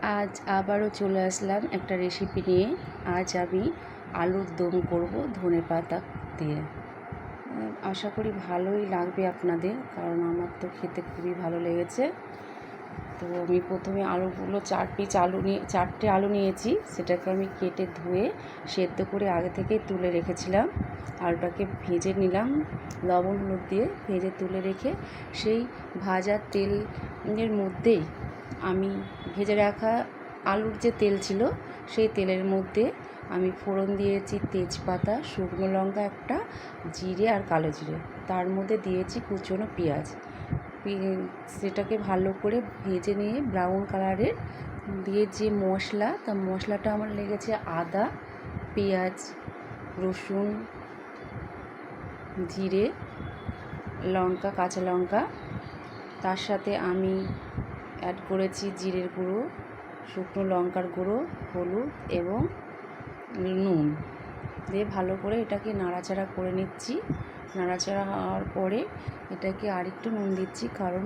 আজ আবারও চলে আসলাম একটা রেসিপি নিয়ে। আজ আমি আলুর দম করব ধনেপাতা দিয়ে। আশা করি ভালোই লাগবে আপনাদের, কারণ আমার তো খেতে খুবই ভালো লেগেছে। তো আমি প্রথমে আলুগুলো চারটে আলু নিয়েছি। সেটাকে আমি কেটে ধুয়ে সেদ্ধ করে আগে থেকেই তুলে রেখেছিলাম। আলুটাকে ভেজে নিলাম, লবণ হলুদ দিয়ে ভেজে তুলে রেখে সেই ভাজা তেলের মধ্যেই আমি ভেজে রাখা আলুর যে তেল ছিল সেই তেলের মধ্যে আমি ফোড়ন দিয়েছি তেজপাতা, শুকনো লঙ্কা একটা, জিরে আর কালো জিরে। তার মধ্যে দিয়েছি কুচনো পেঁয়াজ। সেটাকে ভালো করে ভেজে নিয়ে ব্রাউন কালারের দিয়ে যে মশলা, তা মশলাটা আমার লেগেছে আদা, পেঁয়াজ, রসুন, জিরে, লঙ্কা, কাঁচা লঙ্কা। তার সাথে আমি অ্যাড করেছি জিরের গুঁড়ো, শুকনো লঙ্কার গুঁড়ো, হলুদ এবং নুন দিয়ে ভালো করে এটাকে নাড়াচাড়া করে নিচ্ছি। নাড়াচাড়া হওয়ার পরে এটাকে আরেকটু নুন দিচ্ছি, কারণ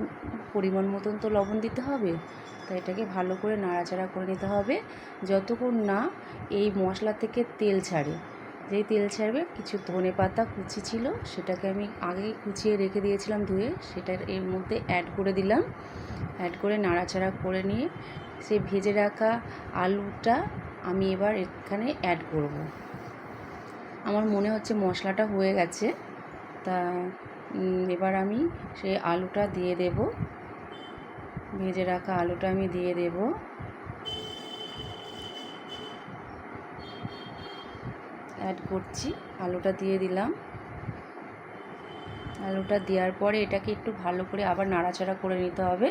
পরিমাণ মতন তো লবণ দিতে হবে। তাই এটাকে ভালো করে নাড়াচাড়া করে নিতে হবে যতক্ষণ না এই মশলা থেকে তেল ছাড়ে। যেই তেল ছাড়বে, কিছু ধনেপাতা কুচি ছিল সেটাকে আমি আগেই কুচিয়ে রেখে দিয়েছিলাম ধুয়ে, সেটা এর মধ্যে অ্যাড করে দিলাম। অ্যাড করে নাড়াচাড়া করে নিয়ে সেই ভেজে রাখা আলুটা আমি এবার এখানে অ্যাড করব। আমার মনে হচ্ছে মশলাটা হয়ে গেছে, তা এবার আমি সেই আলুটা দিয়ে দেব। ভেজে রাখা আলুটা আমি দিয়ে দেব। অ্যাড করছি, আলুটা দিয়ে দিলাম। আলুটা দেওয়ার পরে এটাকে একটু ভালো করে আবার নাড়াচাড়া করে নিতে হবে।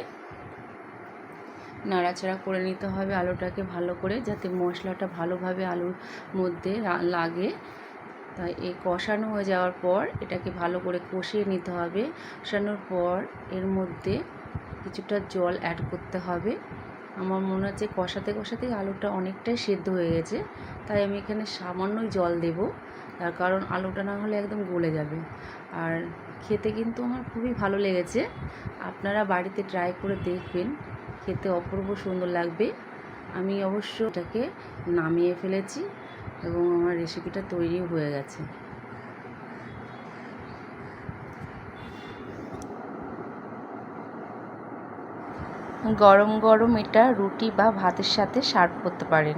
নাড়াচাড়া করে নিতে হবে আলুটাকে ভালো করে, যাতে মশলাটা ভালোভাবে আলুর মধ্যে লাগে। তাই এই কষানো হয়ে যাওয়ার পর এটাকে ভালো করে কষিয়ে নিতে হবে। কষানোর পর এর মধ্যে কিছুটা জল অ্যাড করতে হবে। আমার মনে হচ্ছে কষাতে কষাতেই আলুটা অনেকটাই সেদ্ধ হয়ে গেছে, তাই আমি এখানে সামান্যই জল দেব। তার কারণ আলুটা না হলে একদম গলে যাবে। আর খেতে কিন্তু আমার খুবই ভালো লেগেছে। আপনারা বাড়িতে ট্রাই করে দেখবেন, খেতে অপূর্ব সুন্দর লাগবে। আমি অবশ্য এটাকে নামিয়ে ফেলেছি এবং আমার রেসিপিটা তৈরিও হয়ে গেছে। গরম গরম এটা রুটি বা ভাতের সাথে সার্ভ করতে পারেন।